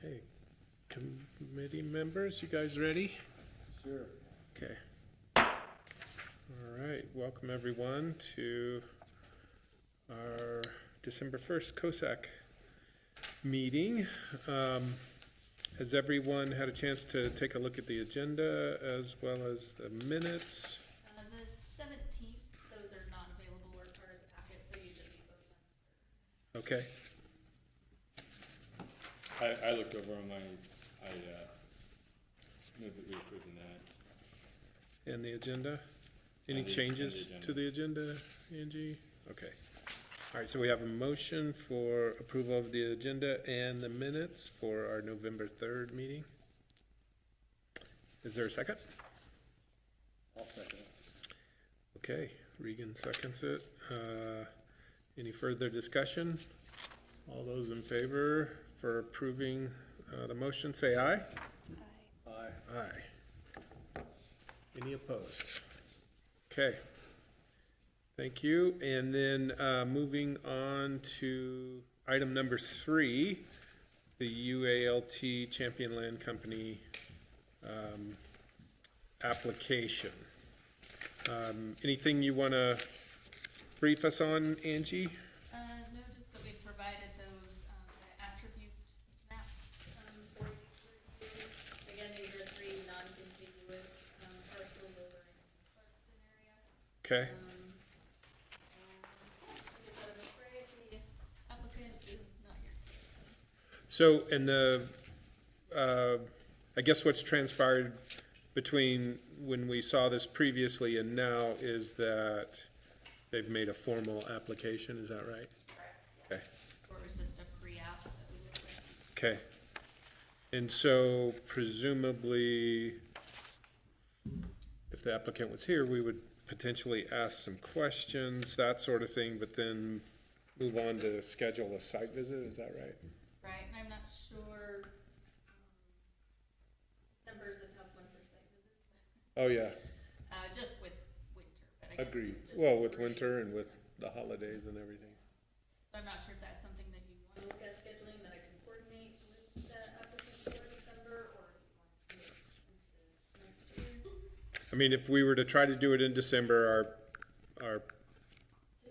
Okay, committee members, you guys ready? Sure. Okay. All right, welcome everyone to our December 1st COSAC meeting. Has everyone had a chance to take a look at the agenda as well as the minutes? The 17th, those are not available or part of the packet, so you just need those on. Okay, I looked over on I moved that we approved the minutes. and the agenda? Any And the changes agenda. to the agenda, Angie? Okay. All right, so we have a motion for approval of the agenda and the minutes for our November 3rd meeting. Is there a second? I'll second it. Okay, Regan seconds it. Any further discussion? All those in favor for approving the motion, say aye. Aye. Aye. Any opposed? Okay. Thank you. And then moving on to item number 3, the UALT Champion Land Company application. Anything you want to brief us on, Angie? No, just that we provided those attribute maps for you. Again, these are 3 non-contiguous parcels over in the Clarkston area. Okay. I'm afraid the applicant is not here today. So, and I guess what's transpired between when we saw this previously and now is that they've made a formal application, is that right? Correct. Okay. Or it was just a pre-app that we looked at. Okay. And so presumably, if the applicant was here, we would potentially ask some questions, that sort of thing, but then move on to schedule a site visit, is that right? Right, and I'm not sure, December's a tough one for site visits. Oh, yeah, Just with winter, but I guess. agreed. just Well, with agree. winter and with the holidays and everything. So I'm not sure if that's something that you want to look at scheduling, that I can coordinate with the applicant for December, or if you want to do it into next year. I mean, if we were to try to do it in December, our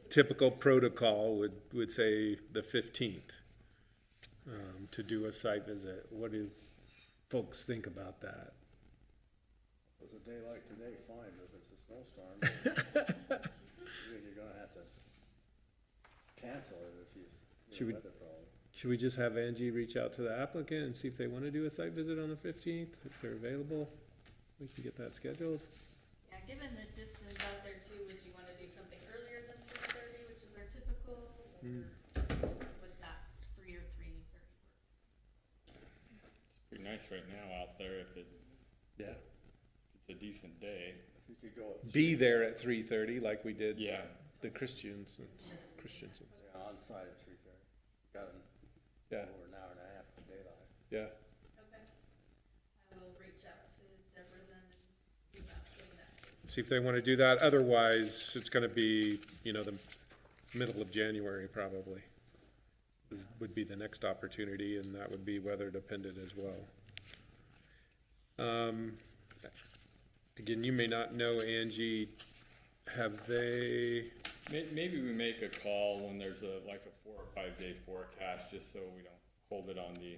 typical protocol would say the 15th to do a site visit. What do folks think about that? It was a day like today, fine, but if it's a snowstorm, you're gonna have to cancel it if you Should have we- a weather problem. Should we just have Angie reach out to the applicant and see if they want to do a site visit on the 15th? If they're available, we can get that scheduled. Yeah, given the distance out there too, would you want to do something earlier than 3:30, which is our typical, or would that 3 or 3:30 work? It's pretty nice right now out there if Yeah. it's a decent day. You could go at Be there at 3:30 like we did Yeah. the Christiansons. on site at 3:30. Got Yeah, over an hour and a half of daylight. yeah. Okay. I will reach out to Deborah then and see about getting that. See if they want to do that. Otherwise, it's going to be, the middle of January probably. Would be the next opportunity, and that would be weather dependent as well. Again, you may not know, Angie, have they, Maybe we make a call when there's a 4 or 5 day forecast, just so we don't hold it on the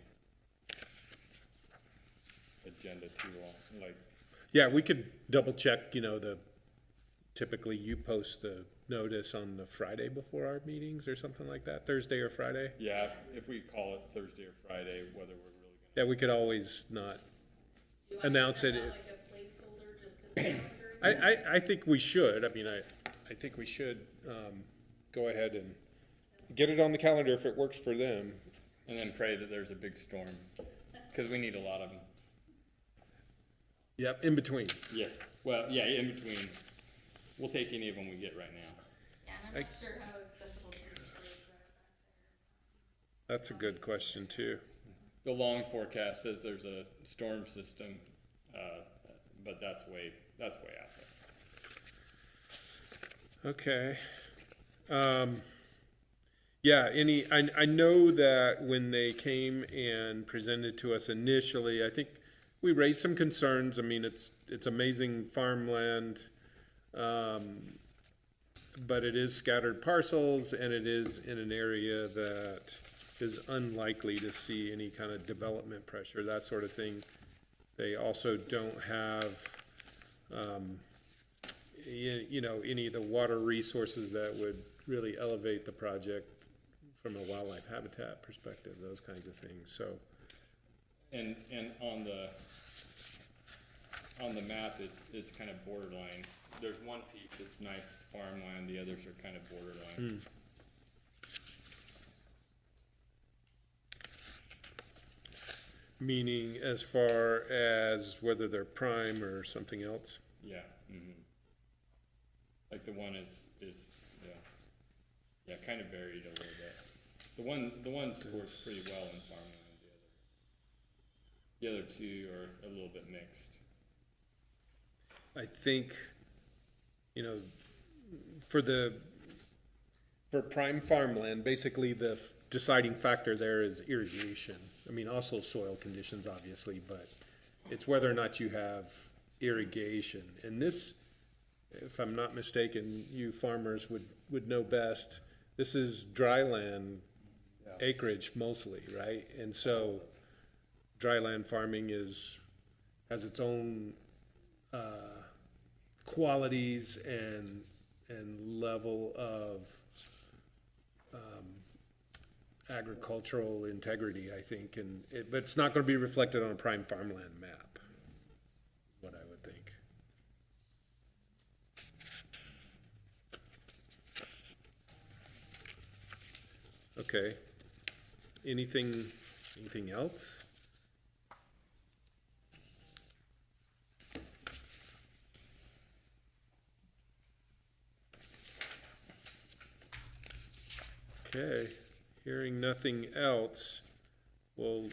agenda too long, yeah, we could double check, typically you post the notice on the Friday before our meetings or something like that, Thursday or Friday? yeah, if we call it Thursday or Friday, whether we're really Yeah, we could always not Do you want announce to it. send out like a placeholder just as a reminder? I think we should. I mean, I think we should go ahead and get it on the calendar if it works for them. and then pray that there's a big storm, because we need a lot of them. Yep, in between. Yeah, well, yeah, in between. We'll take any of them we get right now. Yeah, and I'm not sure how accessible some of the roads are back That's a good question too. The long forecast says there's a storm system, but that's way out there. Okay. Yeah, I know that when they came and presented to us initially, I think we raised some concerns. I mean, it's amazing farmland, but it is scattered parcels, and it is in an area that is unlikely to see any kind of development pressure, that sort of thing. They also don't have, you know, any of the water resources that would really elevate the project from a wildlife habitat perspective, those kinds of things, so. And on the map, it's kind of borderline. There's one piece that's nice farmland, the others are kind of borderline. Meaning as far as whether they're prime or something else? Yeah, like the one is, yeah, kind of varied a little bit. The one scores pretty well in farmland, the other two are a little bit mixed. I think, you know, for prime farmland, basically the deciding factor there is irrigation. I mean, also soil conditions, obviously, but it's whether or not you have irrigation. And this, if I'm not mistaken, you farmers would know best, this is dry land acreage mostly, right? And so dry land farming has its own qualities and level of agricultural integrity, I think, but it's not going to be reflected on a prime farmland map, what I would think. Okay. Anything else? Okay, hearing nothing else, we'll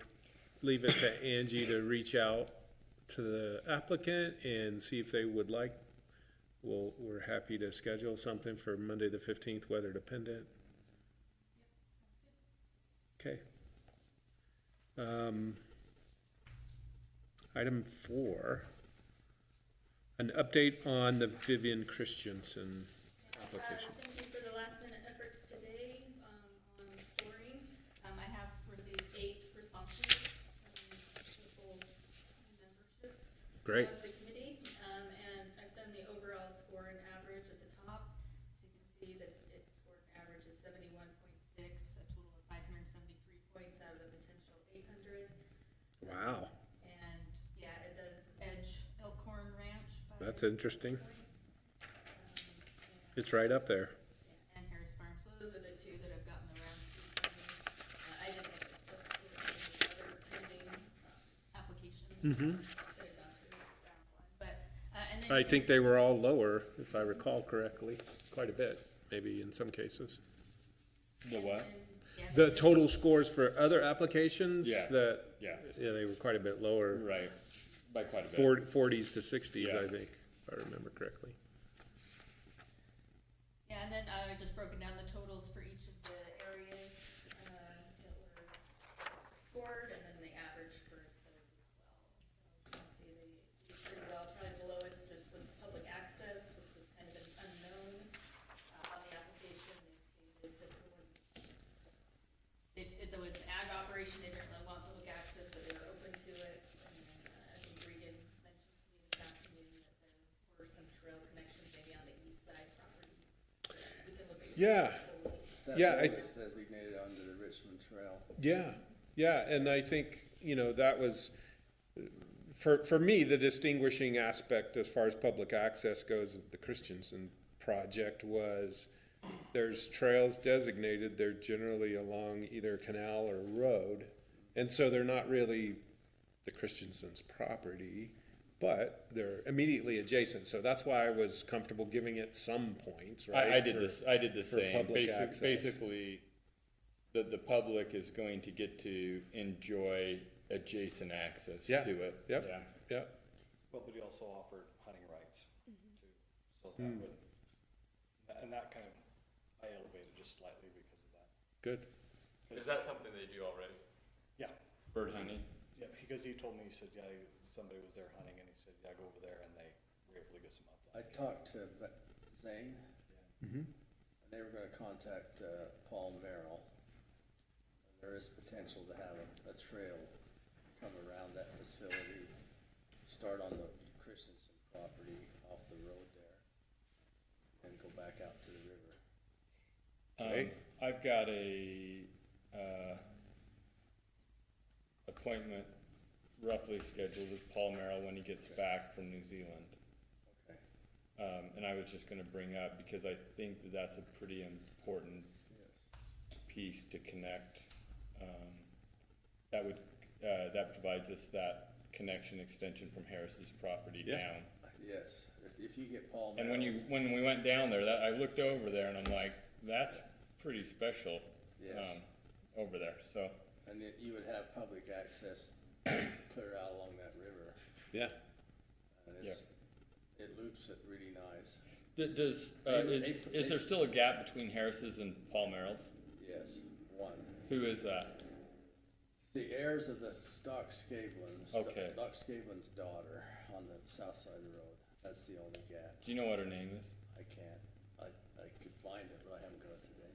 leave it to Angie to reach out to the applicant and see if they would like. We're happy to schedule something for Monday the 15th, weather dependent. Okay. Item 4, an update on the Vivian Christensen application. Thank you for the last minute efforts today on scoring. I have received 8 responses from the full membership Great. of the committee, and I've done the overall score and average at the top. So you can see that it scored an average of 71.6, a total of 573 points out of a potential 800. Wow. And yeah, it does edge Elkhorn Ranch by That's interesting. points. It's right up there. And Harris Farm, so those are the 2 that have gotten the round 2. I just think it's just other pending applications that have gone through round 1. But and then I think they were all lower, if I recall correctly, quite a bit, maybe in some cases. The what? The total scores for other applications Yeah. yeah, they were quite a bit lower. Right, by quite a bit. 40s to 60s, Yeah. I think, if I remember correctly. Yeah, and then I just broken down the totals for each of the areas that were scored, and then the average for those as well. So you can see they did pretty well. Probably the lowest just was public access, which was kind of an unknown on the application. They stated that it was ag operation. They didn't really want public access, but they were open to it. And I think Regan mentioned to me this afternoon that there were some trail connections maybe on the east side property. We can look at Yeah, That Yeah, road is designated under the Richmond Trail. yeah, and I think, you know, that was, for me, the distinguishing aspect as far as public access goes, the Christensen project was, there's trails designated, they're generally along either canal or road, and so they're not really the Christensen's property, but they're immediately adjacent, so that's why I was comfortable giving it some points, right? I did the same. public access. Basically, the public is going to get to enjoy adjacent access Yeah. to it. Yep. Yeah. Yeah, Well, but he also offered hunting rights too, so that would, and that kind of, I elevated just slightly because of that. Good. Is that something they do already? Yeah, Bird hunting? yeah, because he told me, he said, yeah, somebody was there hunting, and he said, yeah, go over there, and they were able to get some I updates. talked to Zane, Mm-hmm. and they were gonna contact, Paul Merrill. And there is potential to have a trail come around that facility, start on the Christensen property off the road there, and go back out to the river. Okay. I've got a, appointment roughly scheduled with Paul Merrill when he gets back from New Zealand. Okay, And I was just gonna bring up, because I think that that's a pretty important yes. piece to connect. That would, that provides us that connection extension from Harris's property Yeah. down. Yes, if you get Paul And Merrill. when we went down there, I looked over there and I'm like, that's pretty special, Yes, over there, so. and then you would have public access clear out along that river, Yeah. and it loops it really nice. Does, They- is there still a gap between Harris's and Paul Merrill's? Yes, one. Who is that? It's the heirs of the Doc Scablins. Okay. Doc Scablin's daughter on the south side of the road. That's the only gap. Do you know what her name is? I can't, I could find it, but I haven't got it today.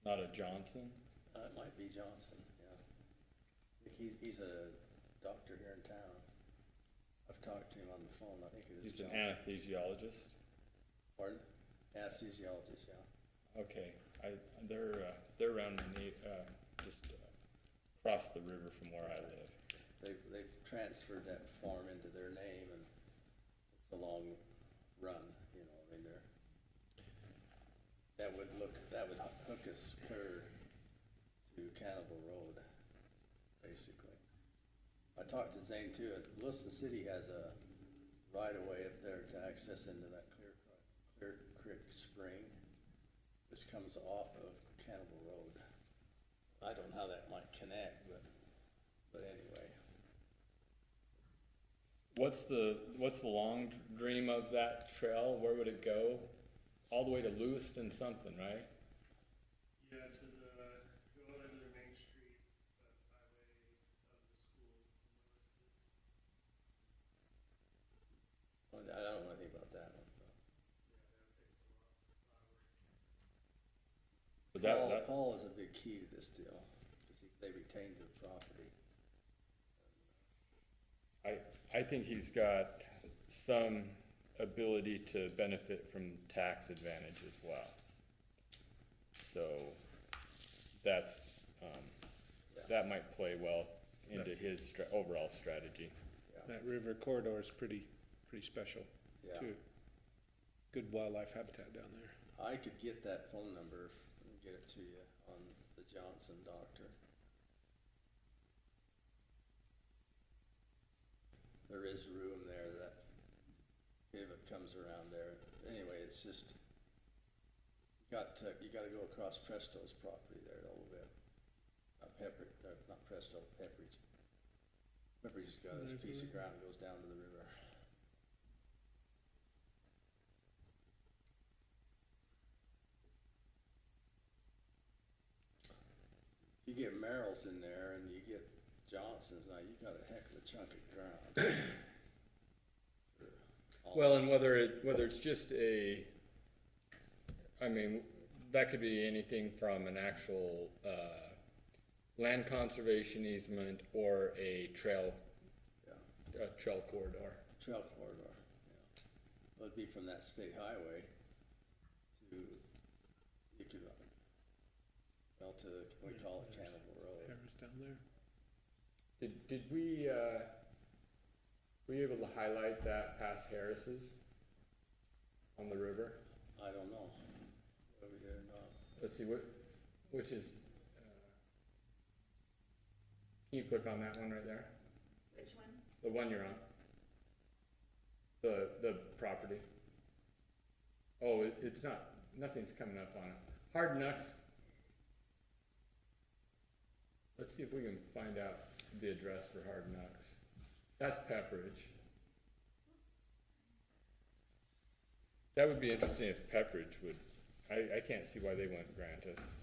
Not a Johnson? It might be Johnson, yeah. I think he's a doctor here in town. I've talked to him on the phone, I think it is He's an Johnson. anesthesiologist? Pardon? Anesthesiologist, yeah. Okay, they're around just across the river from where I live. They've transferred that farm into their name, and it's a long run, you know, I mean, that would hook us clear to Cannibal Road, basically. I talked to Zane too, and Wilson City has a right-of-way up there to access into that Clear Creek Spring, which comes off of Cannibal Road. I don't know how that might connect, but anyway. What's the long dream of that trail? Where would it go? All the way to Lewiston something, right? Yeah, go into the main street, highway of the school. I don't know anything about that one. But Paul is a big key to this deal, because they retained the property. I think he's got some ability to benefit from tax advantage as well. So that's, that might play well into his overall strategy. That river corridor is pretty special, Yeah, too. Good wildlife habitat down there. I could get that phone number and get it to you on the Johnson doctor. There is room there that, if it comes around there, anyway, it's just, you gotta go across Presto's property there a little bit. Not Presto, Pepperidge. Pepperidge's got his piece of ground that goes down to the river. You get Merrill's in there and you get Johnson's, now you got a heck of a chunk of ground. Well, and whether it's just I mean, that could be anything from an actual, land conservation easement or a trail Yeah, corridor. trail corridor, yeah. Well, it'd be from that state highway to, you could, to, we call it Cannibal Road. Harris down there. Did we, were you able to highlight that past Harris's on the river? I don't know whether we did or not. Let's see, which is, can you click on that one right there? Which one? The one you're on? The property? Oh, it's not, nothing's coming up on it. Hard Knocks. Let's see if we can find out the address for Hard Knocks. That's Pepperidge. That would be interesting if Pepperidge would, I can't see why they wouldn't grant us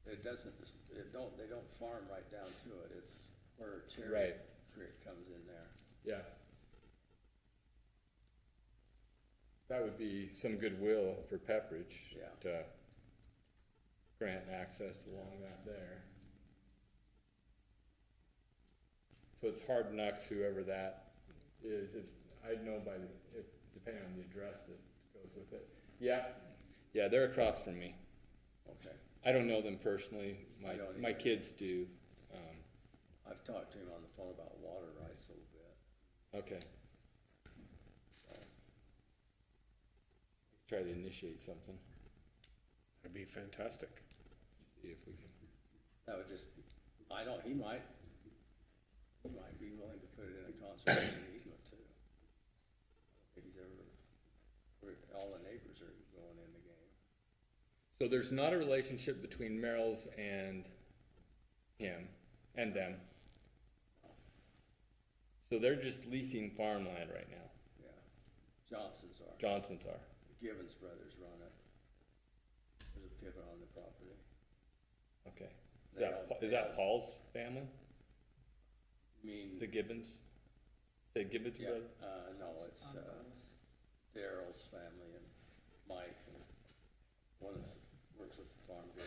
It doesn't, they don't farm right down to it, it's where Cherry Right. Creek comes in there. Yeah. That would be some goodwill for Pepperidge Yeah. to grant access along that there. So it's Hard Knocks, whoever that is. I'd know by depending on the address that goes with it. Yeah, yeah, they're across from me. Okay, I don't know them personally. I don't My either. kids do. I've talked to him on the phone about water rights a little bit. Okay. Try to initiate something. That'd be fantastic. See if we can. That would just, he might be willing to put it in a conservation easement too. I don't think all the neighbors are going in the game. So there's not a relationship between Merrill's and him and them. So they're just leasing farmland right now. Yeah, Johnsons are. Johnsons are. The Gibbons brothers run it. There's a pivot on the property. Okay. They Is all- that Paul's family? You mean? The Gibbons? Say Gibbons Yeah, brother? no, it's, Daryl's family and Mike and one that works with the farm girl.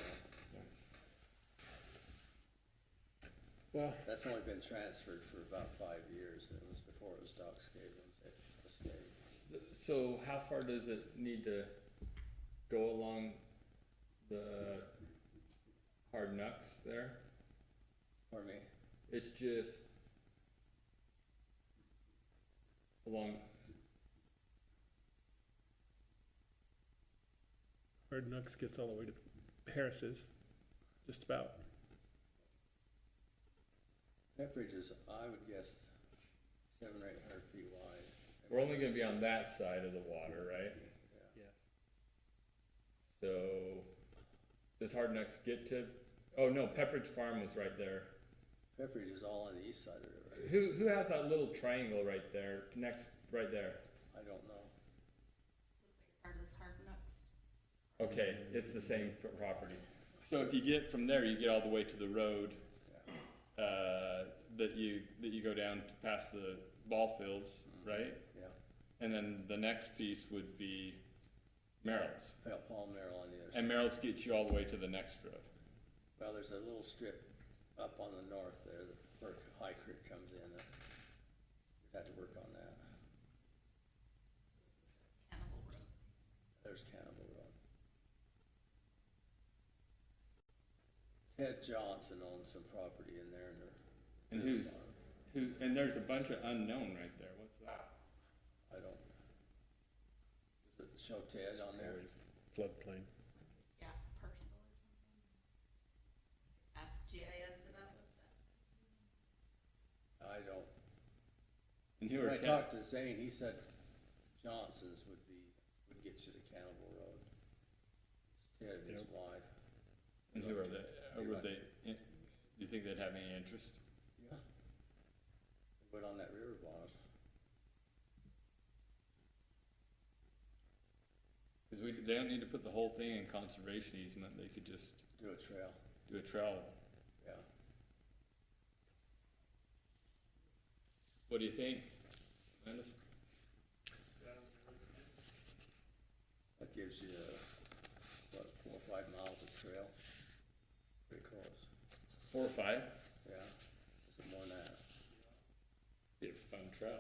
Well, That's only been transferred for about 5 years. It was before it was Doc Scaven's estate. So how far does it need to go along the Hard Knocks there? Pardon me? It's just along, Hard Knocks gets all the way to Harris's, just about. Pepperidge is, I would guess, 700 or 800 feet wide. we're only gonna be on that side of the water, right? Yeah. Yes. So, does Hard Knocks get to, oh no, Pepperidge Farm was right there. Pepperidge is all on the east side of it, right? Who has that little triangle right there, next, right there? I don't know. Looks like it's part of this Hard Knocks. Okay, it's the same property. So if you get from there, you get all the way to the road, that you go down to past the ball fields, right? Yeah. And then the next piece would be Merrill's. Paul Merrill on the other side. And Merrill's gets you all the way to the next road. Well, there's a little strip up on the north there, where High Creek comes in. You'd have to work on that. Cannibal Road. There's Cannibal Road. Ted Johnson owns some property in there, And and there's a bunch of unknown right there. What's that? I don't. Does it show Ted on there? Floodplain. Yeah, parcel or something. Ask GIS about what that. I don't. And who When are I Ted? talked to Zane, he said Johnson's would get you to Cannibal Road. It's Ted and his Yep. wife. And who are they? Or would they? Do you think they'd have any interest? Yeah. They went on that river bottom. Because they don't need to put the whole thing in conservation easement. They could just Do a trail. do a trail. Yeah. What do you think, Landis? Sounds really good. That gives you, 4 or 5 miles of trail. Pretty close. 4 or 5? Yeah. Some more than that. Be a fun trail.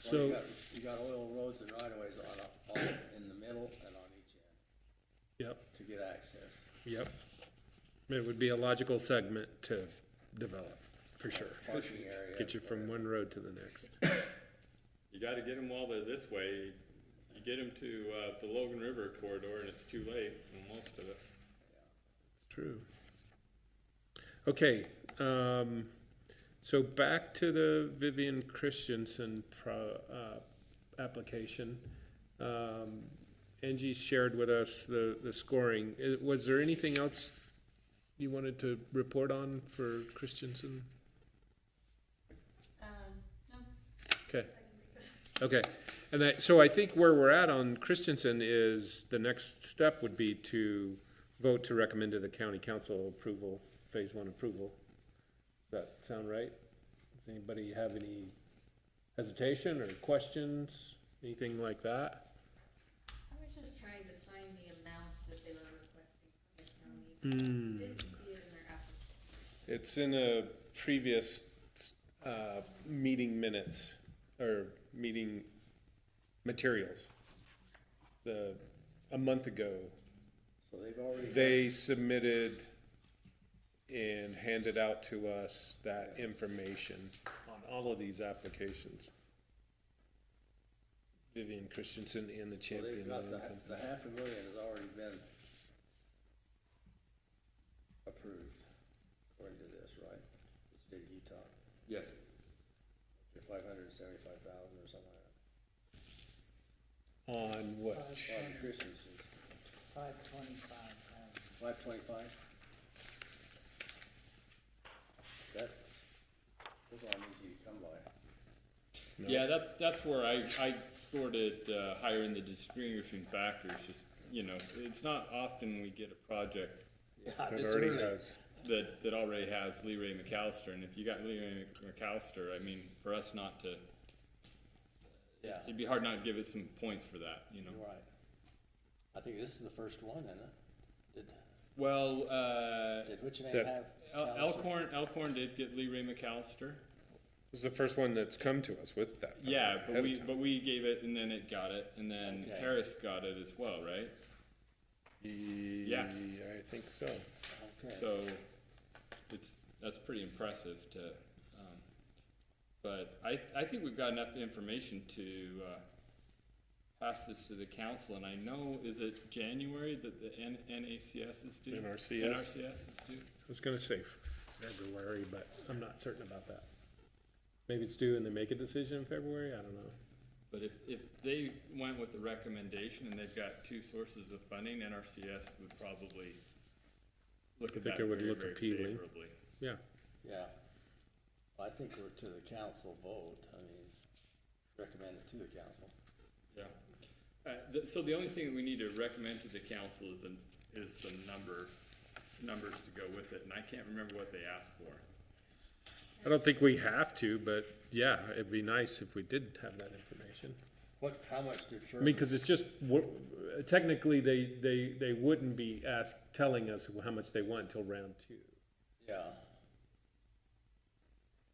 Well, So, you got oil roads and right-of-ways on in the middle and on each end yep, to get access. yep. It would be a logical segment to develop, for sure. Parking area. Get you from whatever. one road to the next. You got to get them while they're this way. You get them to the Logan River corridor, and it's too late for most of it. It's true. Okay, so back to the Vivian Christensen application. Angie shared with us the scoring. Was there anything else you wanted to report on for Christensen? No, Okay. Okay, So I think where we're at on Christensen is, the next step would be to vote to recommend to the county council approval, phase one approval. Does that sound right? Does anybody have any hesitation or questions, anything like that? I was just trying to find the amount that they were requesting from the county. Didn't see it in their application. It's in a previous, meeting minutes, or meeting materials. A month ago, So they've already. they submitted and handed out to us that information on all of these applications. Vivian Christensen and the So Champion they've got Land Company. the $500,000 has already been approved, according to this, right? The state of Utah, Yes. your 575,000 or something like On what? that. Bobby Christensen's, 525. 525? Those aren't easy to come by. No. Yeah, that's where I scored it higher in the distinguishing factors. Just, you know, it's not often we get a project Yeah, That this already early. has, that already has Lee Ray McAllister, and if you got Lee Ray McAllister, I mean, for us not to, Yeah, it'd be hard not to give it some points for that, you know. you're right. I think this is the first one, isn't it? Well, Did which name That- have? Callister? Elkhorn did get Lee Ray McAllister. this is the first one that's come to us with that. Yeah, ahead but of we, time. but we gave it, and then it got it, and then Okay. Harris got it as well, right? Yeah. I think so. Okay. So, that's pretty impressive to, but I think we've got enough information to, pass this to the council, and I know, is it January that the NACS is due? NRCS? NRCS is due? I was gonna say February, but I'm not certain about that. Maybe it's due and they make a decision in February, I don't know. But if they went with the recommendation and they've got two sources of funding, NRCS would probably look at think that it would very, look very appealing. favorably. Yeah, Yeah. I think we're to the council vote, I mean, recommend it to the council. Yeah. So the only thing that we need to recommend to the council is some numbers to go with it, and I can't remember what they asked for. I don't think we have to, but yeah, it'd be nice if we did have that information. How much did I Sherman? mean, cause it's just, technically, they wouldn't be telling us how much they want until round two, Yeah,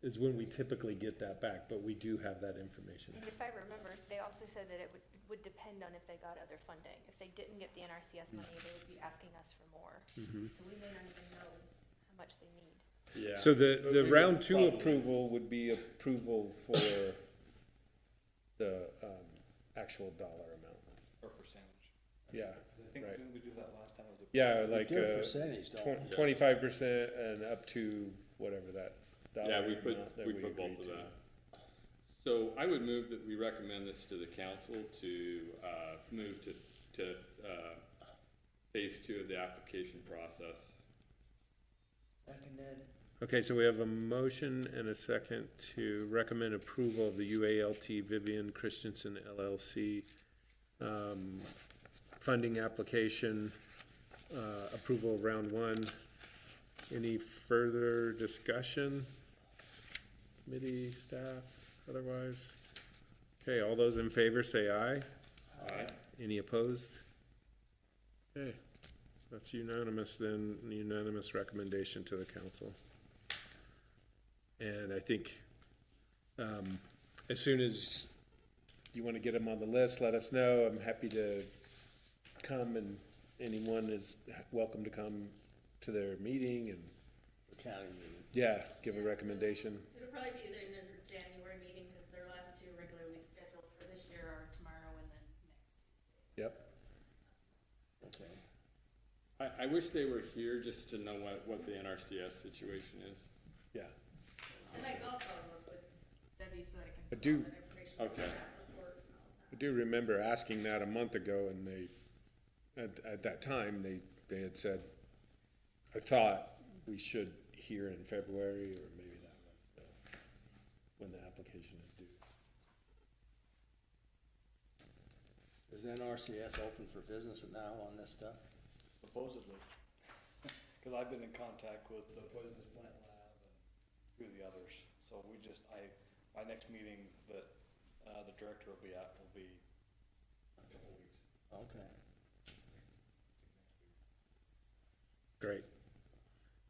is when we typically get that back, but we do have that information. And if I remember, they also said that it would depend on if they got other funding. If they didn't get the NRCS money, they would be asking us for more. So we may not even know how much they need. Yeah. So But the we would round two probably- approval would be approval for the, actual dollar amount. Or percentage. Yeah, 'Cause I think, right. didn't we do that last time? Was it Yeah, percentage? like, do a percentage, don't we? 25% and up to whatever that dollar Yeah, amount that we put both agreed of to. that. So I would move that we recommend this to the council to, move to phase two of the application process. Seconded. Okay, so we have a motion and a second to recommend approval of the UALT Vivian Christensen LLC funding application, approval of round one. Any further discussion? Committee, staff, otherwise? Okay, all those in favor say aye. Aye. Any opposed? Okay, that's unanimous then, unanimous recommendation to the council. And I think, as soon as you wanna get them on the list, let us know. I'm happy to come, and anyone is welcome to come to their meeting and, The county meeting. yeah, give a recommendation. It'll probably be in their January meeting, because their last two regularly scheduled for this year are tomorrow and then next Tuesday. Yep. Okay. I wish they were here just to know what the NRCS situation is. Yeah. And I'll follow up with Debbie so I can. I do- put all that information in the Okay. staff report and all that. I do remember asking that a month ago, and they, at that time, they had said, I thought we should hear in February, or maybe that was when the application is due. Is NRCS open for business now on this stuff? Supposedly. Cause I've been in contact with the Poisonous Plant Lab and a few of the others. So my next meeting that, the director will be at will be in a couple of weeks. Okay. Great.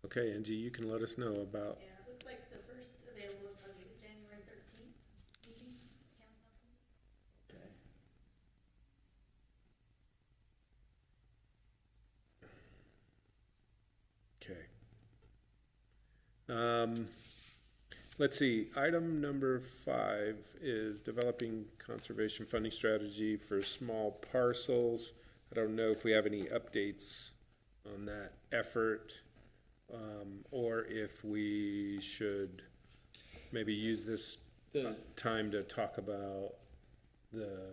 Okay, Angie, you can let us know about, Yeah, it looks like the first available is probably the January 13th meeting, council. Okay. okay. Let's see, item number 5 is developing conservation funding strategy for small parcels. I don't know if we have any updates on that effort, or if we should maybe use this time to talk about the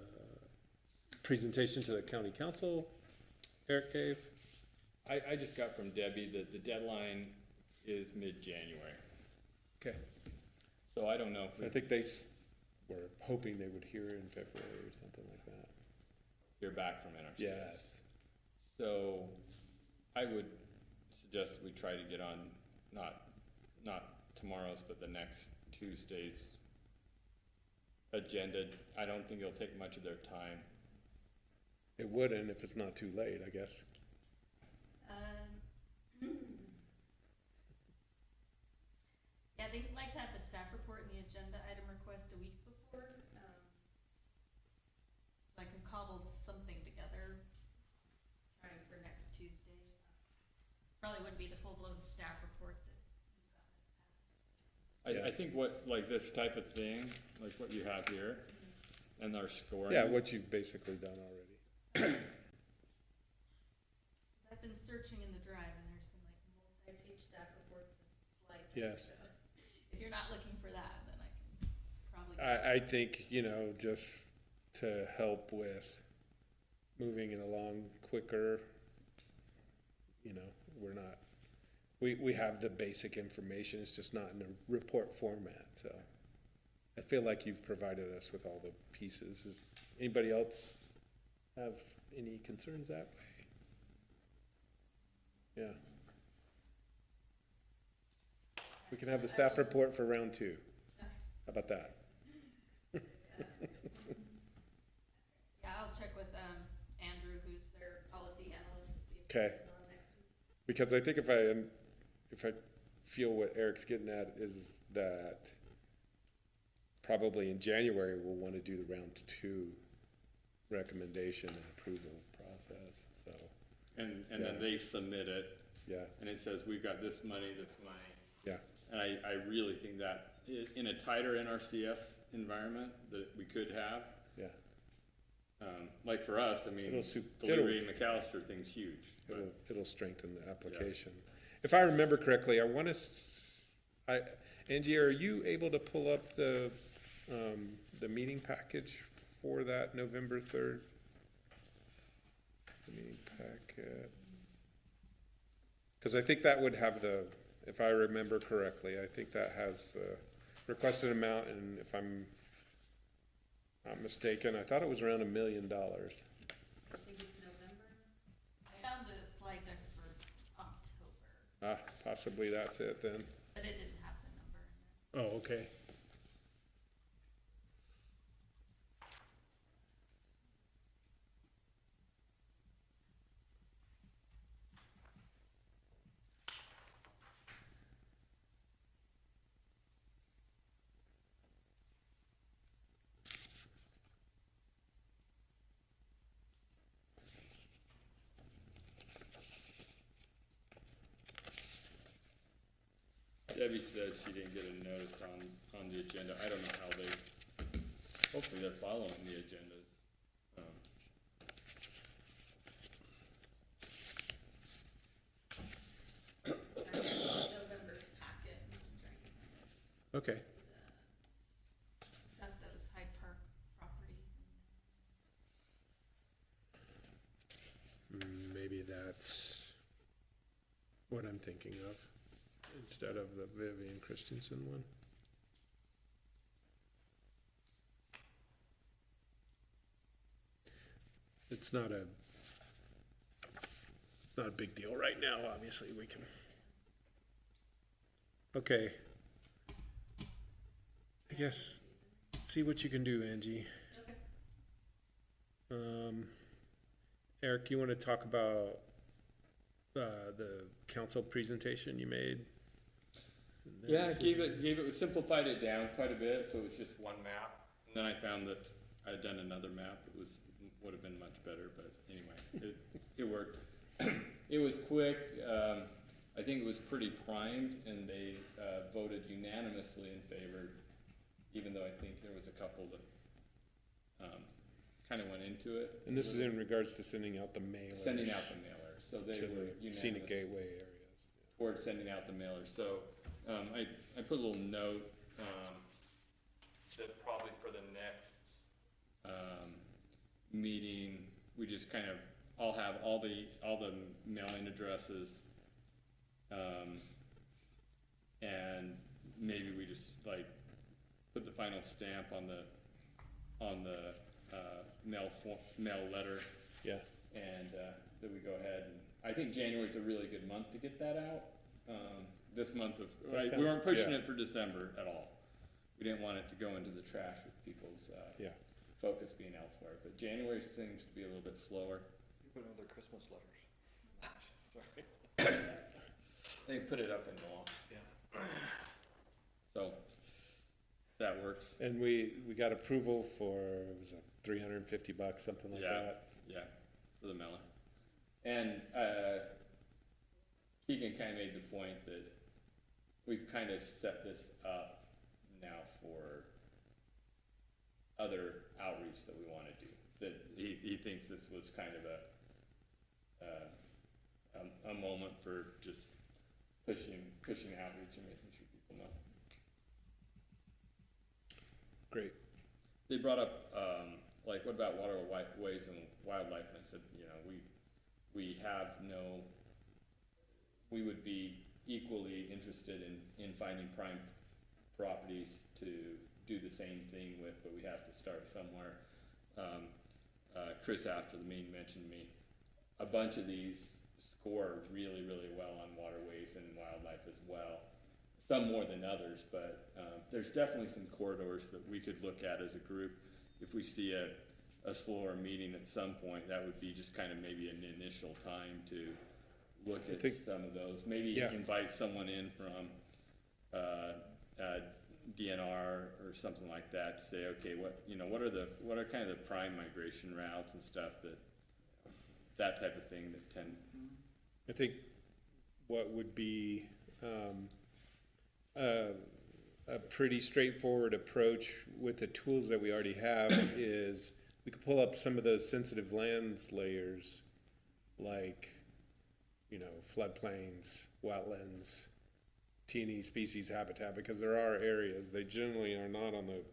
presentation to the county council Eric gave. I just got from Debbie that the deadline is mid-January. Okay. So I don't know if So I we think they were hoping they would hear in February or something like that. hear back from NRCS. Yes. So I would suggest we try to get on, not tomorrow's, but the next Tuesday's agenda. I don't think it'll take much of their time. It wouldn't if it's not too late, I guess. Yeah, they'd like to have the staff report and the agenda item request a week before. So I can cobble something together, trying for next Tuesday. Probably wouldn't be the full-blown staff report that you've got in the past. I think like this type of thing, like what you have here, and our scoring. Yeah, what you've basically done already. I've been searching in the drive and there's been like multi-page staff reports and slide decks. Yes. So if you're not looking for that, then I can probably. I think, just to help with moving it along quicker, we're not, we have the basic information, it's just not in a report format, so. I feel like you've provided us with all the pieces. Does anybody else have any concerns that way? Yeah. We can have the staff report for round 2. How about that? Yeah, I'll check with Andrew, who's their policy analyst, to see if Okay. he's on next week. Because I think if I feel what Eric's getting at is that probably in January, we'll want to do the round 2 recommendation and approval process, so, And Yeah. then they submit it, yeah, and it says, we've got this money. yeah, And I really think that in a tighter NRCS environment that we could have, yeah. like for us, I mean, It'll the Lee Ray McAllister thing's huge. But It'll strengthen the application. If I remember correctly, I want to, Angie, are you able to pull up the meeting package for that November 3rd? The meeting packet. Because I think that would have if I remember correctly, I think that has the requested amount, and if I'm not mistaken, I thought it was around $1 million. I think it's November. I found the slide deck for October, Possibly that's it then. but it didn't have the number in it. Oh, okay. Debbie said she didn't get a notice on the agenda. I don't know how hopefully they're following the agendas. November's packet, I'm just trying to Okay. got those Hyde Park properties in there. Maybe that's what I'm thinking of, instead of the Vivian Christensen one. it's not a big deal right now, obviously, we can. Okay. I guess, see what you can do, Angie. Eric, you wanna talk about, the council presentation you made? Yeah, simplified it down quite a bit, so it's just one map. And then I found that I had done another map that would have been much better, but anyway, it worked. It was quick, I think it was pretty primed, and they, voted unanimously in favor, even though I think there was a couple that, kinda went into it. And this is in regards to sending out the mailers. Sending out the mailer, so they to were the scenic unanimous gateway areas. towards sending out the mailer, so, I put a little note, that probably for the next, meeting, we just kind of, I'll have all the mailing addresses, and maybe we just like put the final stamp on the mail letter, Yeah, and then we go ahead, and I think January's a really good month to get that out. This month of, right, we weren't pushing yeah. it for December at all. We didn't want it to go into the trash with people's yeah. focus being elsewhere, but January seems to be a little bit slower. You put another Christmas letters. Sorry. They put it up in the law. Yeah. So, that works. And we got approval for, was it $350, something like Yeah. that? Yeah, for the melon. And, Keegan kinda made the point that we've kind of set this up now for other outreach that we wanna do. That he thinks this was kind of a moment for just pushing outreach and making sure people know. Great. They brought up, like, what about waterways and wildlife? And I said, you know, we would be equally interested in finding prime properties to do the same thing with, but we have to start somewhere. Chris, after the meeting, mentioned to me, a bunch of these score really, really well on waterways and wildlife as well. Some more than others, but there's definitely some corridors that we could look at as a group. If we see a slower meeting at some point, that would be just kind of maybe an initial time to look at some of those. Maybe Yeah. invite someone in from DNR or something like that to say, okay, what are kind of the prime migration routes and stuff that type of thing that tend. I think what would be a pretty straightforward approach with the tools that we already have is we could pull up some of those sensitive lands layers, like, you know, floodplains, wetlands, T&E species habitat, because there are areas, they generally are not on the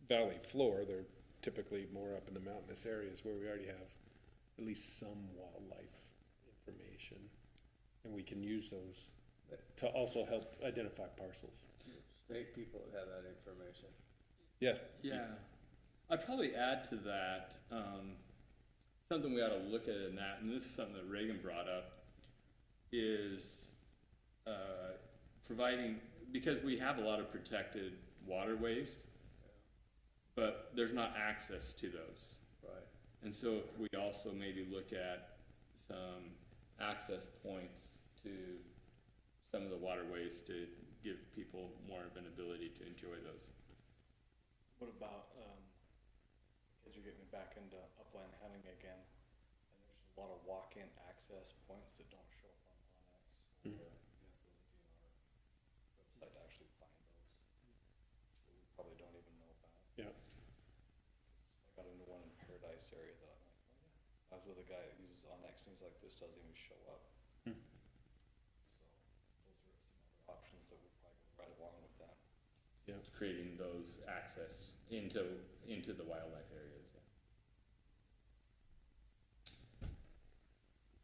valley floor, they're typically more up in the mountainous areas where we already have at least some wildlife information, and we can use those to also help identify parcels. State people would have that information. Yeah. Yeah, I'd probably add to that, something we ought to look at in that, and this is something that Reagan brought up, is providing, because we have a lot of protected waterways, but there's not access to those. Right. And so if we also maybe look at some access points to some of the waterways to give people more of an ability to enjoy those. What about, because you're getting back into upland hunting again, and there's a lot of walk-in access points that don't show up on Onyx, or you have to go to DNR website to actually find those, that we probably don't even know about. Yeah. I got into one in Paradise area that I'm like, oh yeah, I was with a guy that uses Onyx, and he's like, this doesn't even show up. Hmm. So, those are some other options that would probably go right along with that. Yeah. Creating those access into the wildlife areas. Yeah.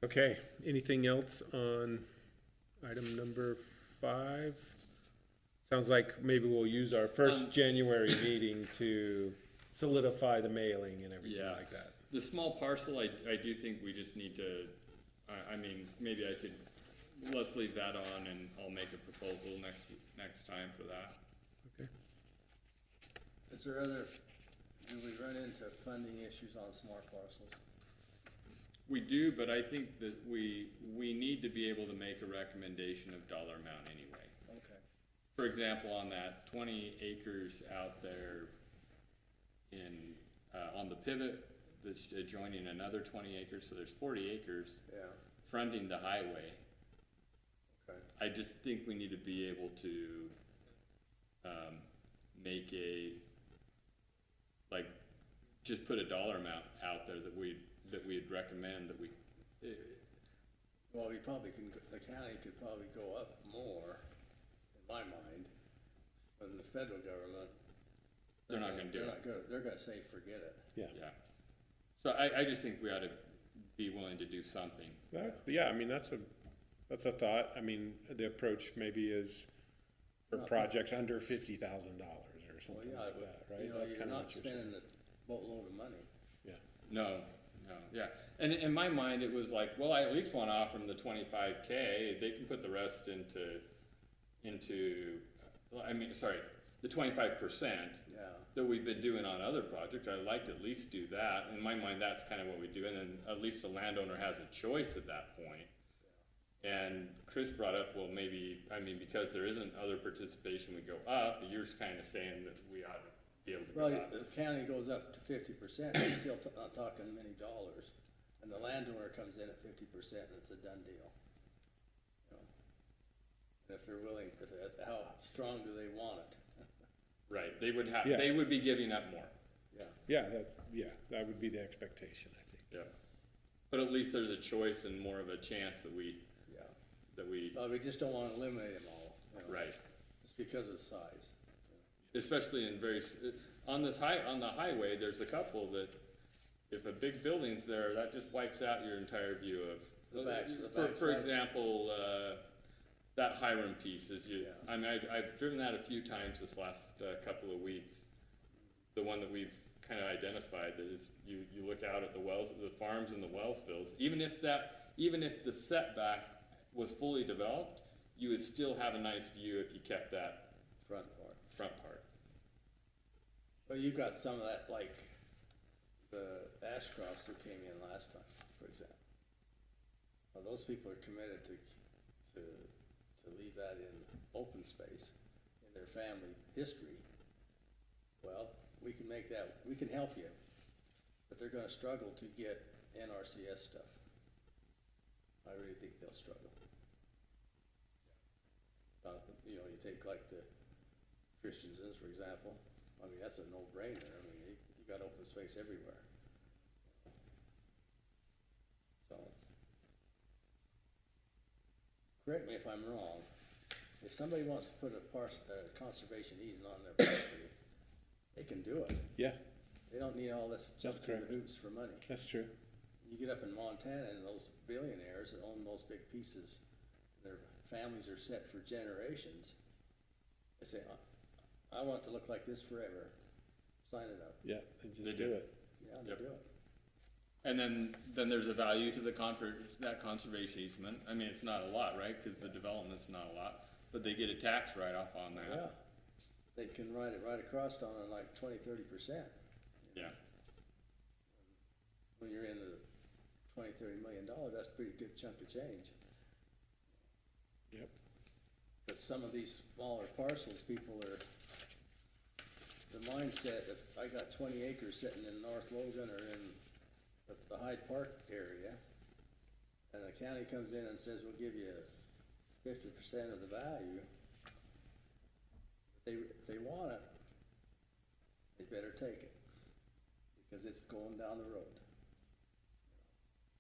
Okay, anything else on item number 5? Sounds like maybe we'll use our first January meeting to solidify the mailing and everything Yeah. like that. The small parcel, I do think we just need to, I mean, maybe I could, let's leave that on and I'll make a proposal next time for that. Okay. Is there other, do we run into funding issues on small parcels? We do, but I think that we need to be able to make a recommendation of dollar amount anyway. Okay. For example, on that 20 acres out there in, on the pivot, that's adjoining another 20 acres, so there's 40 acres Yeah, fronting the highway. okay. I just think we need to be able to, make a, like, just put a dollar amount out there that we'd recommend that we, Well, we probably can, the county could probably go up more, in my mind, than the federal government. They're not gonna do it. They're gonna say, forget it. Yeah. yeah. So I just think we ought to be willing to do something. That's, yeah, I mean, that's a thought. I mean, the approach maybe is for projects under $50,000 or Well, something yeah, like but, that, right? you know, That's you're kinda not what you're saying. spending a boatload of money. Yeah, No, yeah. And in my mind, it was like, well, I at least wanna offer them the 25K, they can put the rest into, I mean, sorry, the 25%. Yeah, That we've been doing on other projects, I'd like to at least do that. In my mind, that's kind of what we do, and then at least the landowner has a choice at that point. And Chris brought up, well, maybe, I mean, because there isn't other participation, we go up, but you're just kind of saying that we ought to be able to go well, up. the county goes up to 50%, you're still not talking many dollars. And the landowner comes in at 50% and it's a done deal. You know? And if they're willing, how strong do they want it? Right, they would have, Yeah. they would be giving up more, Yeah, that would be the expectation, I think. yeah. But at least there's a choice and more of a chance that we, yeah. But we just don't wanna eliminate them all, you know? right. It's because of size. Especially in on the highway, there's a couple that, if a big building's there, that just wipes out your entire view of. The back For side. example, that Hiram piece is Yeah. I mean, I've driven that a few times this last couple of weeks. The one that we've kind of identified, that is, you look out at the wells, the farms and the wells fields, even if the setback was fully developed, you would still have a nice view if you kept that Front part. front part. Well, you got some of that, like the Ashcrofts that came in last time, for example. Well, those people are committed to leave that in open space in their family history. Well, we can make that, we can help you, but they're gonna struggle to get NRCS stuff. I really think they'll struggle. You know, you take like the Christiansons, for example. I mean, that's a no-brainer. I mean, you got open space everywhere. So, correct me if I'm wrong, if somebody wants to put a conservation easement on their property, they can do it. Yeah, They don't need all this That's jump through the correct. hoops for money. that's true. You get up in Montana and those billionaires that own those big pieces, their families are set for generations. They say, I want it to look like this forever. Sign it up. Yeah, and They just do. do it. Yeah, they Yep. do it. And then there's a value to that conservation easement. I mean, it's not a lot, right? Cause the development's not a lot, but they get a tax write-off on that. Yeah. They can write it right across on it like 20–30%. Yeah, When you're into $20–30 million, that's a pretty good chunk of change. Yep. But some of these smaller parcels, people are, the mindset, if I got 20 acres sitting in North Logan or in the Hyde Park area, and the county comes in and says, we'll give you 50% of the value, if they want it, they better take it, because it's going down the road.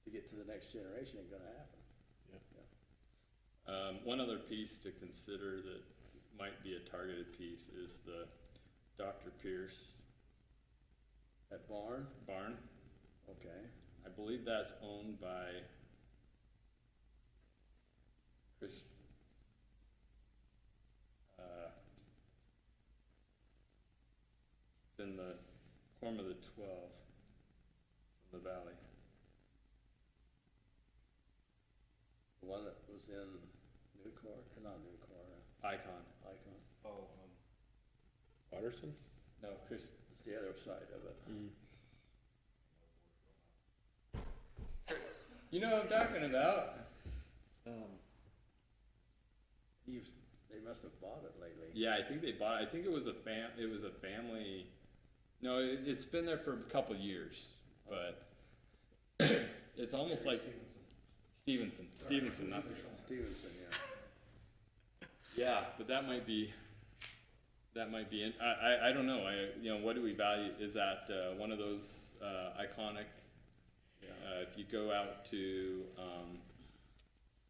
To get to the next generation ain't gonna happen. one other piece to consider that might be a targeted piece is the Dr. Pierce That barn, barn. okay, I believe that's owned by Chris, it's in the Quorum of the 12. the valley. The one that was in Newcore, not Newcore, Icon. Icon. Oh, Watterson? No, Chris, It's the other side of it. you know what I'm talking about? They must have bought it lately. Yeah, I think they bought it. I think it was a family. No, it's been there for a couple of years, but it's almost like Stevenson, not Stevenson, yeah. yeah, but that might be, in- I don't know, what do we value, is that, one of those, iconic, if you go out to,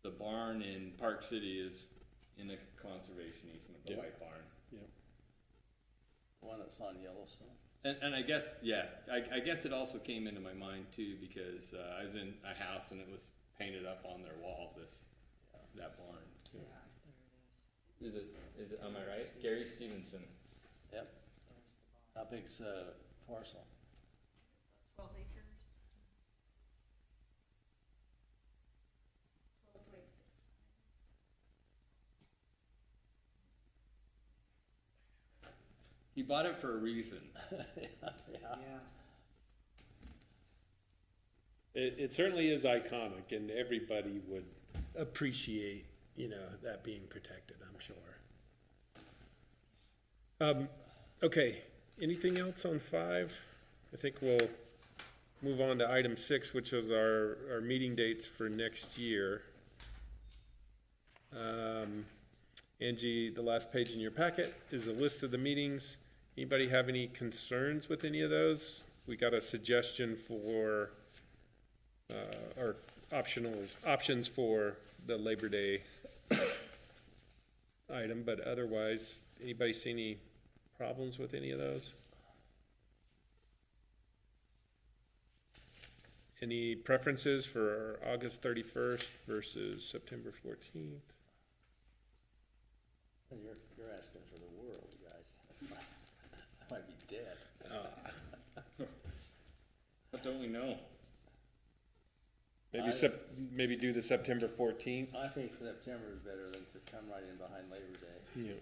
the barn in Park City is in a conservation easement, the Yep. white barn. The one that's on Yellowstone. And I guess, yeah, I guess it also came into my mind too, because, I was in a house and it was painted up on their wall, that barn. Yeah, there it Is it, am I right? Gary Stevenson. Yep. is. There's the bottom. How big's, parcel? 12 acres. 12.6. He bought it for a reason. Yeah, It certainly is iconic, and everybody would appreciate, that being protected, I'm sure. Okay, anything else on 5? I think we'll move on to item 6, which is our meeting dates for next year. Angie, the last page in your packet is a list of the meetings. Anybody have any concerns with any of those? We got a suggestion for, or options for the Labor Day item, but otherwise, anybody see any problems with any of those? Any preferences for August 31st versus September 14th? You're asking for the world, guys. That's not, I might be dead. What don't we know? Maybe maybe do the September 14th? I think September is better than to come right in behind Labor Day, Yeah. in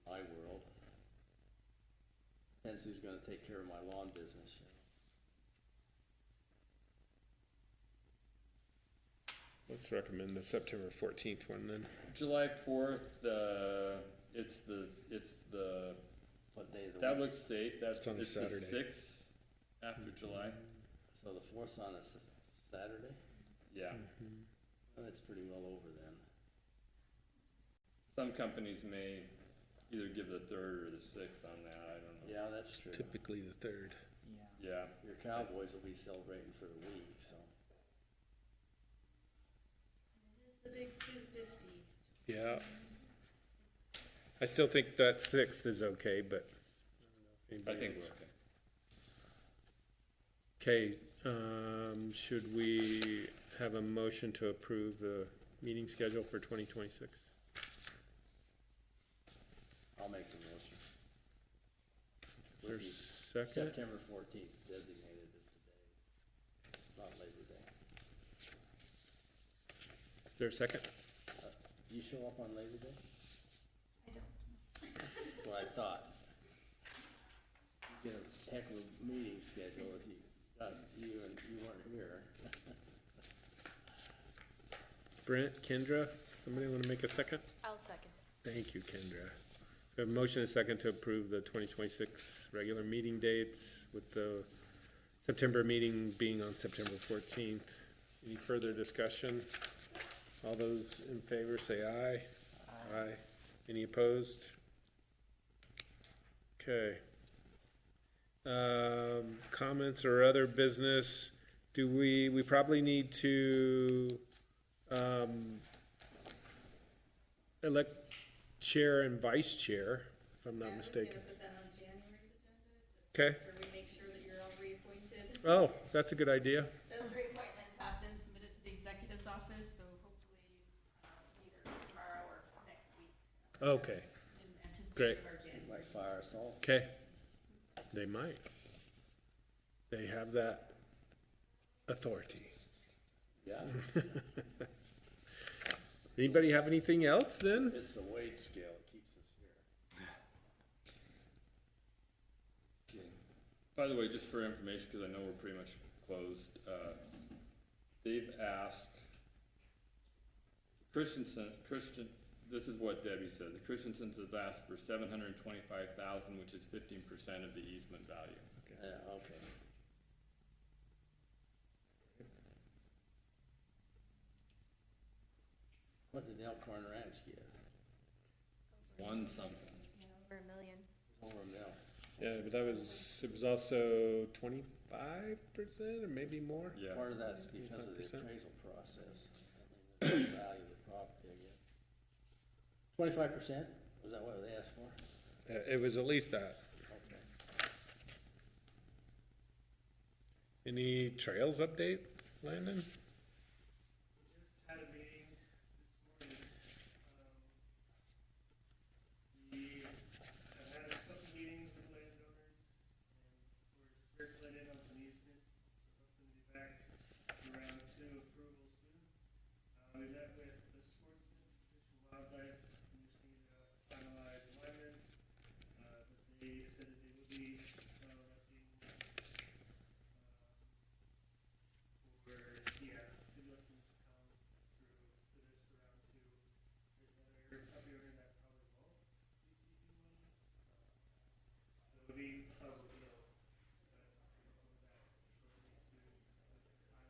my world. Depends who's gonna take care of my lawn business. Let's recommend the September 14th one then. July 4th, it's the, What day of the that week? looks safe, It's on a it's the Saturday. 6th after July. So the 4th's on a Saturday? Yeah, Well, that's pretty well over then. some companies may either give the 3rd or the 6th on that, I don't know. Yeah, that's true. Typically the 3rd. yeah. Yeah, Your Cowboys will be celebrating for the week, so. It is the big 250. Yeah. I still think that 6th is okay, but. I think we're Okay, okay. should we have a motion to approve the meeting schedule for 2026? I'll make the motion. Is there a With the second? September 14th designated as the day, not Labor Day. Is there a second? You show up on Labor Day? I don't. That's what I thought. You get a heck of a meeting schedule if you got you and you weren't here. Brent, Kendra, somebody want to make a second? I'll second. Thank you, Kendra. We have a motion and a second to approve the 2026 regular meeting dates with the September meeting being on September 14th. Any further discussion? All those in favor say aye. Aye. Any opposed? Okay. Comments or other business? We probably need to, elect chair and vice chair, if I'm not mistaken. I was gonna put that on January's agenda, just Okay. after we make sure that you're all reappointed. Oh, that's a good idea. Those reappointments have been submitted to the executive's office, so hopefully, either tomorrow or next week, Okay, in anticipation Great. of our January. Might fire us all. okay. They might. They have that authority. Yeah, Anybody have anything else then? it's the weight scale that keeps us here. Okay. By the way, just for information, because I know we're pretty much closed, they've asked Christian, this is what Debbie said, the Christiansons have asked for $725,000, which is 15% of the easement value. Yeah, okay. What did Elkhorn Ranch get? One something. Yeah, over $1 million. Over a mil. Yeah, but it was also 25% or maybe more? Yeah. Part of that's because of the 25%. appraisal process. I think the value of the property, I guess. 25%? Was that what they asked for? It was at least that. Okay. Any trails update, Landon? We just had a meeting this morning. We have had a couple meetings with landowners, and we're circling in on some easements. So hoping to be back around to approval soon. We met with the sportsman, Fish and Wildlife, and just need to finalize alignments. But they said that they would be looking for, yeah, they're looking to come through for this for round two. There's another property owner that probably won't be seeking money. So it'll be puzzle deal. But hopefully that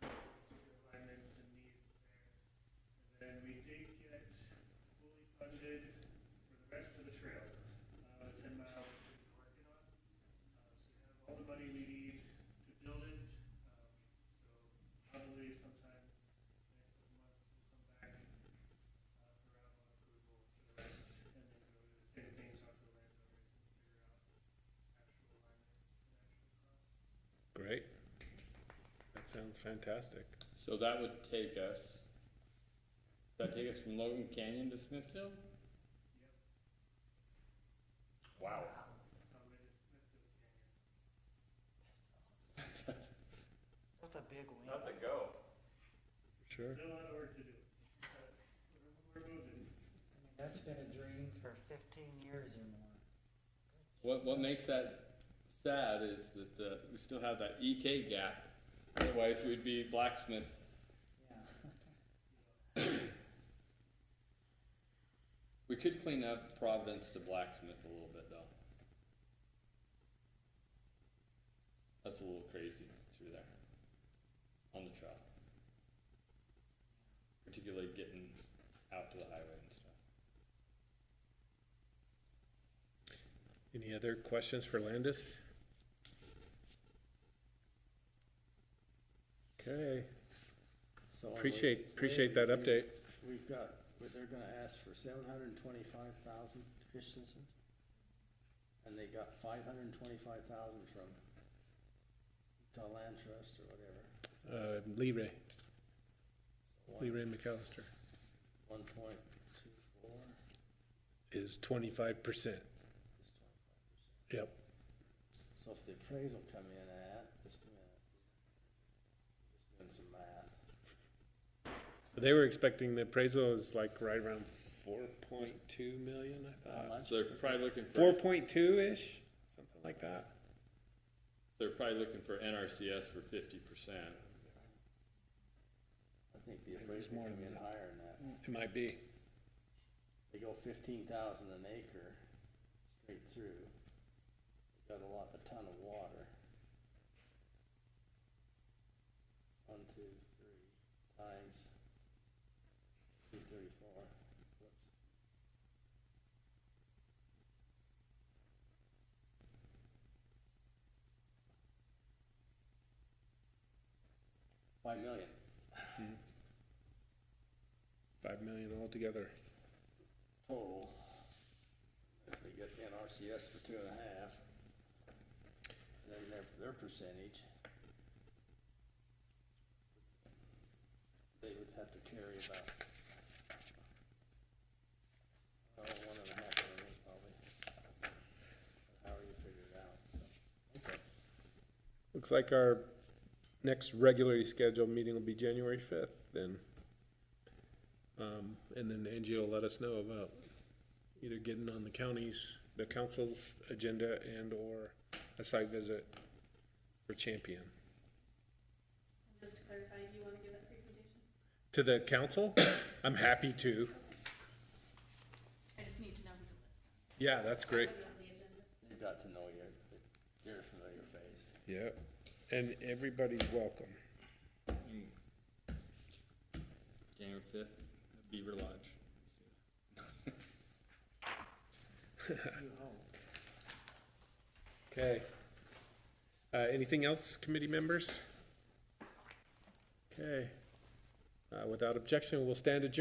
shortly soon. Alignments and needs there. And then we did get fully funded for the rest of the trail. 10 mile we've been working on. So we have all the money we need to build it. So probably sometime in a couple months we'll come back for round one approval for the rest, and then go do the same thing, talk to the landowners and figure out actual alignments and actual costs. Great. That sounds fantastic. So that would take us, from Logan Canyon to Smithfield? Wow. All the way to Smithfield Canyon. That's a big win. That's a go. Sure. Still a lot of work to do. But we're moving. I mean, that's been a dream for 15 years or more. What makes that sad is that we still have that EK gap. Otherwise, we'd be Blacksmith. Yeah. We could clean up Providence to Blacksmith a little bit, though. That's a little crazy through there on the trail, particularly getting out to the highway and stuff. Any other questions for Landis? Okay, So appreciate that update. We've got, they're gonna ask for 725,000 Christensen. And they got 525,000 from Utah Land Trust or whatever. Lee So Ray McAllister 1.24 is 25%. is 25%. Yep. So if the appraisal come in at, just a minute, just doing some math. They were expecting the appraisal is like right around 4.2 million, I How thought. much? So they're probably looking for 4.2-ish, something like that. they're probably looking for NRCS for 50%. I think the It was appraisal more come than in that. higher than that. It might be. They go 15,000 an acre straight through. They got a ton of water. 1, 2, 3 times 334. Whoops. $5 million. 5 million altogether. Total. If they get NRCS for 2.5, then their percentage, they would have to carry about, 1.5 million probably. However you figure it out. So, okay. Looks like our next regularly scheduled meeting will be January 5th then. And then Angie will let us know about either getting on the council's agenda and or a site visit for Champion. Just to clarify, do you want to give that presentation? To the council? I'm happy to. I just need to know who to list. Yeah, that's great. Put it on the agenda. You got to know you're a familiar face. Yep. And everybody's welcome. January 5th, Beaver Lodge. Okay. Anything else, committee members? Okay. Without objection, we'll stand adjourned.